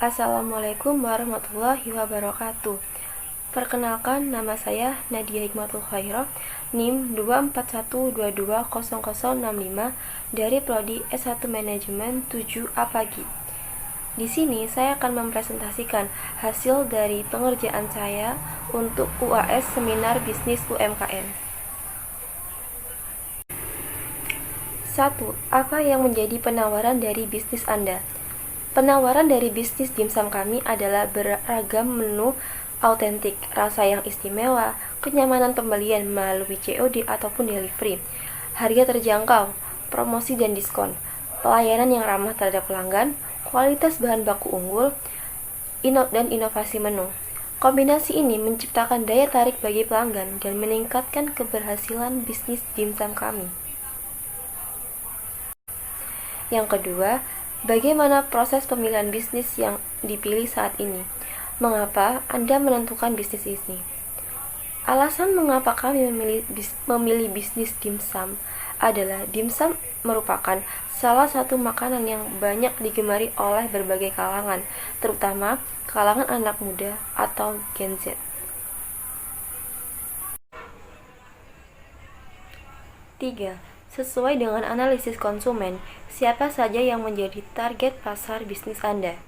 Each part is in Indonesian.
Assalamualaikum warahmatullahi wabarakatuh. Perkenalkan, nama saya Nadia Hikmatul Khairah, NIM 241220065 dari Prodi S1 Manajemen 7A Pagi. Di sini saya akan mempresentasikan hasil dari pengerjaan saya untuk UAS Seminar Bisnis UMKM. 1. Apa yang menjadi penawaran dari bisnis Anda? Penawaran dari bisnis dimsum kami adalah beragam menu autentik, rasa yang istimewa, kenyamanan pembelian melalui COD ataupun delivery, harga terjangkau, promosi dan diskon, pelayanan yang ramah terhadap pelanggan, kualitas bahan baku unggul, dan inovasi menu. Kombinasi ini menciptakan daya tarik bagi pelanggan dan meningkatkan keberhasilan bisnis dimsum kami. Yang kedua, bagaimana proses pemilihan bisnis yang dipilih saat ini? Mengapa Anda menentukan bisnis ini? Alasan mengapa kami memilih bisnis dimsum adalah dimsum merupakan salah satu makanan yang banyak digemari oleh berbagai kalangan, terutama kalangan anak muda atau Gen Z. 3. Sesuai dengan analisis konsumen, siapa saja yang menjadi target pasar bisnis Anda?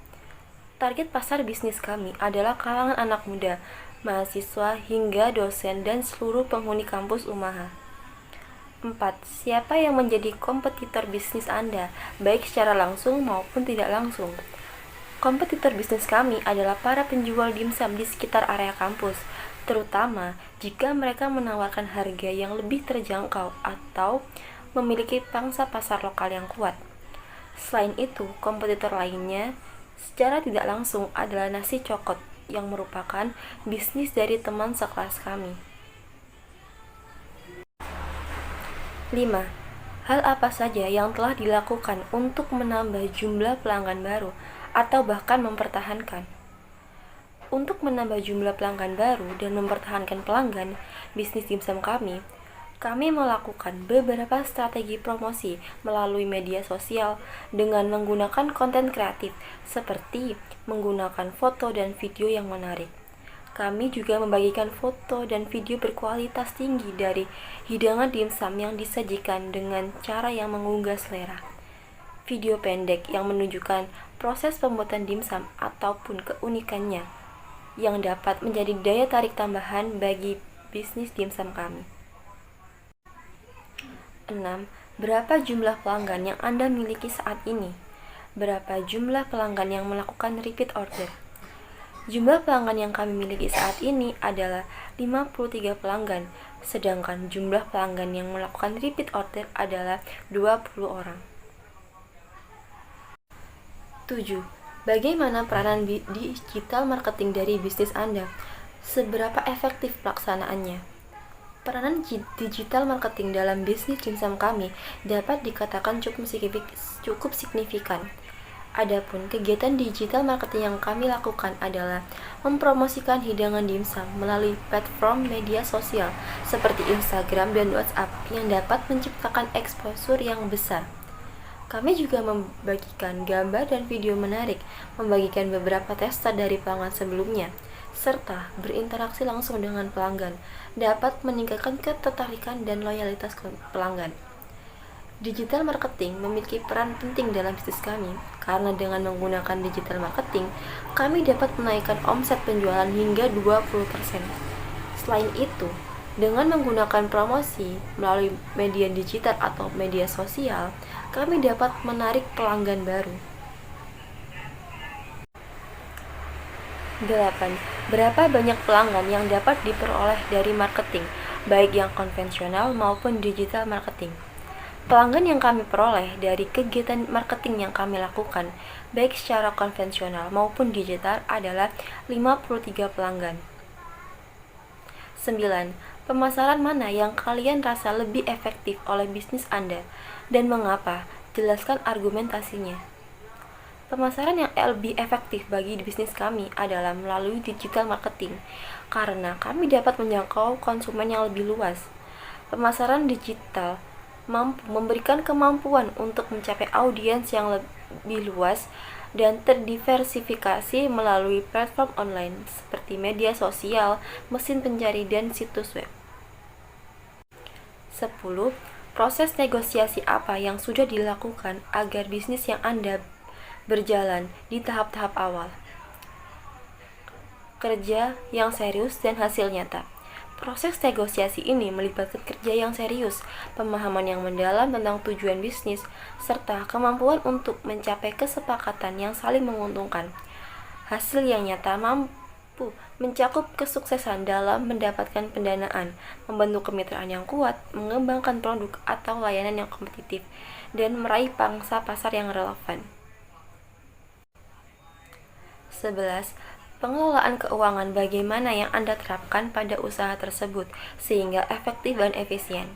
Target pasar bisnis kami adalah kalangan anak muda, mahasiswa hingga dosen dan seluruh penghuni kampus UMAHA. 4. Siapa yang menjadi kompetitor bisnis Anda, baik secara langsung maupun tidak langsung? Kompetitor bisnis kami adalah para penjual dimsum di sekitar area kampus, terutama jika mereka menawarkan harga yang lebih terjangkau atau memiliki pangsa pasar lokal yang kuat. Selain itu, kompetitor lainnya secara tidak langsung adalah nasi cokot yang merupakan bisnis dari teman sekelas kami. 5. Hal apa saja yang telah dilakukan untuk menambah jumlah pelanggan baru atau bahkan mempertahankan? Untuk menambah jumlah pelanggan baru dan mempertahankan pelanggan bisnis dimsum kami melakukan beberapa strategi promosi melalui media sosial dengan menggunakan konten kreatif seperti menggunakan foto dan video yang menarik. Kami juga membagikan foto dan video berkualitas tinggi dari hidangan dimsum yang disajikan dengan cara yang menggugah selera. Video pendek yang menunjukkan proses pembuatan dimsum ataupun keunikannya yang dapat menjadi daya tarik tambahan bagi bisnis dimsum kami. 6. Berapa jumlah pelanggan yang Anda miliki saat ini? Berapa jumlah pelanggan yang melakukan repeat order? Jumlah pelanggan yang kami miliki saat ini adalah 53 pelanggan, sedangkan jumlah pelanggan yang melakukan repeat order adalah 20 orang. 7. Bagaimana peranan digital marketing dari bisnis Anda? Seberapa efektif pelaksanaannya? Peranan digital marketing dalam bisnis dimsum kami dapat dikatakan cukup signifikan. Adapun kegiatan digital marketing yang kami lakukan adalah mempromosikan hidangan dimsum melalui platform media sosial seperti Instagram dan WhatsApp yang dapat menciptakan exposure yang besar. Kami juga membagikan gambar dan video menarik, membagikan beberapa tester dari pelanggan sebelumnya, serta berinteraksi langsung dengan pelanggan, dapat meningkatkan ketertarikan dan loyalitas pelanggan. Digital marketing memiliki peran penting dalam bisnis kami, karena dengan menggunakan digital marketing, kami dapat menaikkan omset penjualan hingga 20%. Selain itu, dengan menggunakan promosi melalui media digital atau media sosial, kami dapat menarik pelanggan baru. 8. Berapa banyak pelanggan yang dapat diperoleh dari marketing, baik yang konvensional maupun digital marketing? Pelanggan yang kami peroleh dari kegiatan marketing yang kami lakukan, baik secara konvensional maupun digital adalah 53 pelanggan. 9. Pemasaran mana yang kalian rasa lebih efektif oleh bisnis Anda dan mengapa? Jelaskan argumentasinya. Pemasaran yang lebih efektif bagi bisnis kami adalah melalui digital marketing, karena kami dapat menjangkau konsumen yang lebih luas. Pemasaran digital mampu memberikan kemampuan untuk mencapai audiens yang lebih luas dan terdiversifikasi melalui platform online seperti media sosial, mesin pencari, dan situs web. 10. Proses negosiasi apa yang sudah dilakukan agar bisnis yang Anda berjalan di tahap-tahap awal? Kerja yang serius dan hasil nyata. Proses negosiasi ini melibatkan kerja yang serius, pemahaman yang mendalam tentang tujuan bisnis, serta kemampuan untuk mencapai kesepakatan yang saling menguntungkan. Hasil yang nyata mampu mencakup kesuksesan dalam mendapatkan pendanaan, membentuk kemitraan yang kuat, mengembangkan produk atau layanan yang kompetitif, dan meraih pangsa pasar yang relevan. 11. Pengelolaan keuangan bagaimana yang Anda terapkan pada usaha tersebut sehingga efektif dan efisien.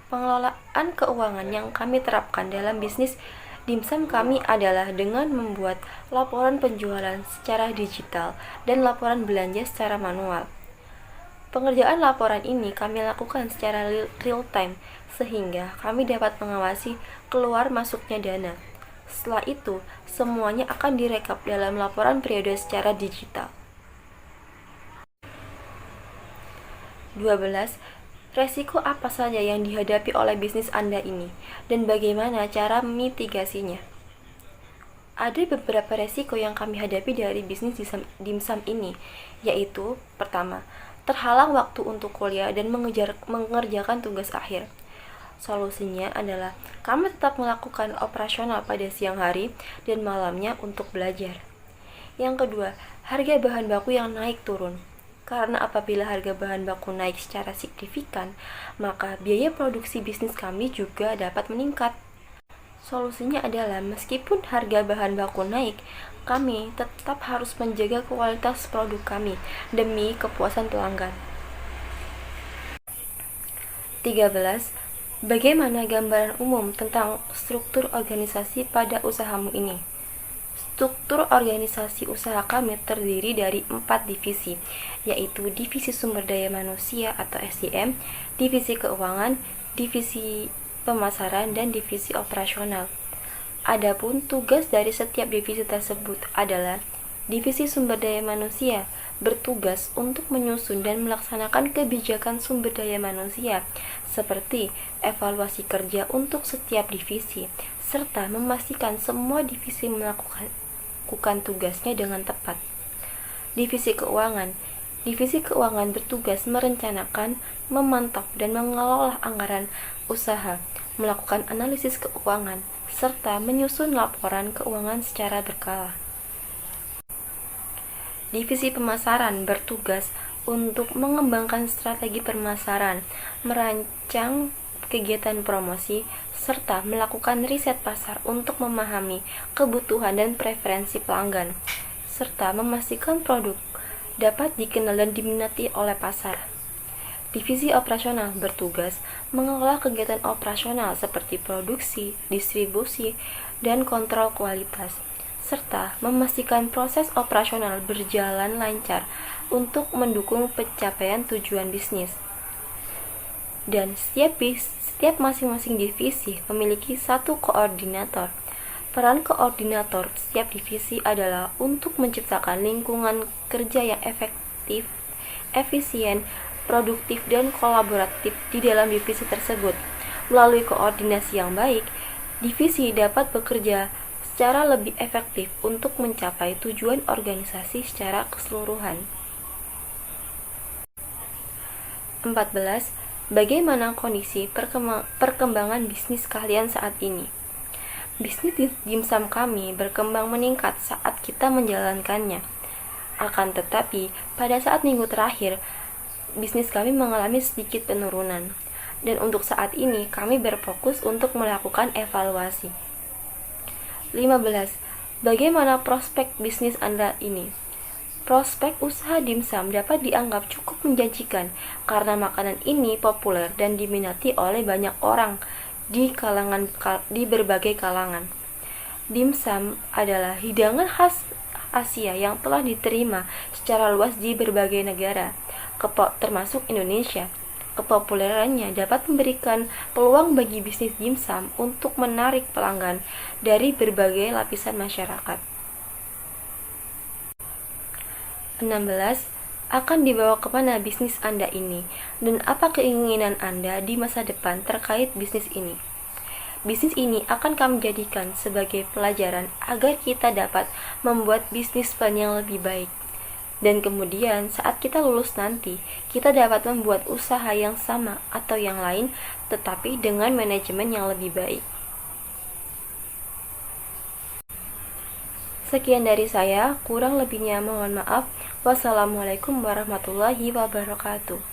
Pengelolaan keuangan yang kami terapkan dalam bisnis dimsum kami adalah dengan membuat laporan penjualan secara digital dan laporan belanja secara manual. Pengerjaan laporan ini kami lakukan secara real time sehingga kami dapat mengawasi keluar masuknya dana. Setelah itu, semuanya akan direkap dalam laporan periode secara digital. 12. Resiko apa saja yang dihadapi oleh bisnis Anda ini, dan bagaimana cara mitigasinya? Ada beberapa resiko yang kami hadapi dari bisnis dimsum ini, yaitu pertama, terhalang waktu untuk kuliah dan mengerjakan tugas akhir. Solusinya adalah kami tetap melakukan operasional pada siang hari dan malamnya untuk belajar. Yang kedua, harga bahan baku yang naik turun. Karena apabila harga bahan baku naik secara signifikan, maka biaya produksi bisnis kami juga dapat meningkat. Solusinya adalah meskipun harga bahan baku naik, kami tetap harus menjaga kualitas produk kami demi kepuasan pelanggan. 13. Bagaimana gambaran umum tentang struktur organisasi pada usahamu ini? Struktur organisasi usaha kami terdiri dari 4 divisi, yaitu Divisi Sumber Daya Manusia atau SDM, Divisi Keuangan, Divisi Pemasaran, dan Divisi Operasional. Adapun tugas dari setiap divisi tersebut adalah Divisi Sumber Daya Manusia bertugas untuk menyusun dan melaksanakan kebijakan sumber daya manusia seperti evaluasi kerja untuk setiap divisi, serta memastikan semua divisi melakukan tugasnya dengan tepat. Divisi Keuangan. Divisi Keuangan bertugas merencanakan, memantau, dan mengelola anggaran usaha, melakukan analisis keuangan, serta menyusun laporan keuangan secara berkala. Divisi Pemasaran bertugas untuk mengembangkan strategi pemasaran, merancang kegiatan promosi, serta melakukan riset pasar untuk memahami kebutuhan dan preferensi pelanggan, serta memastikan produk dapat dikenal dan diminati oleh pasar. Divisi Operasional bertugas mengelola kegiatan operasional seperti produksi, distribusi, dan kontrol kualitas, serta memastikan proses operasional berjalan lancar untuk mendukung pencapaian tujuan bisnis. Dan setiap masing-masing divisi memiliki satu koordinator. Peran koordinator setiap divisi adalah untuk menciptakan lingkungan kerja yang efektif, efisien, produktif, dan kolaboratif di dalam divisi tersebut. Melalui koordinasi yang baik, divisi dapat bekerja secara lebih efektif untuk mencapai tujuan organisasi secara keseluruhan. 14. Bagaimana kondisi perkembangan bisnis kalian saat ini? Bisnis dimsum kami berkembang meningkat saat kita menjalankannya. Akan tetapi, pada saat minggu terakhir, bisnis kami mengalami sedikit penurunan. Dan untuk saat ini, kami berfokus untuk melakukan evaluasi. 15. Bagaimana prospek bisnis Anda ini? Prospek usaha dimsum dapat dianggap cukup menjanjikan karena makanan ini populer dan diminati oleh banyak orang di berbagai kalangan. Dimsum adalah hidangan khas Asia yang telah diterima secara luas di berbagai negara, termasuk Indonesia. kepopulerannya dapat memberikan peluang bagi bisnis dimsum untuk menarik pelanggan dari berbagai lapisan masyarakat. 16. Akan dibawa kemana bisnis Anda ini, dan apa keinginan Anda di masa depan terkait bisnis ini? Bisnis ini akan kami jadikan sebagai pelajaran agar kita dapat membuat bisnis plan yang lebih baik. Dan kemudian saat kita lulus nanti, kita dapat membuat usaha yang sama atau yang lain, tetapi dengan manajemen yang lebih baik. Sekian dari saya, kurang lebihnya mohon maaf. Wassalamualaikum warahmatullahi wabarakatuh.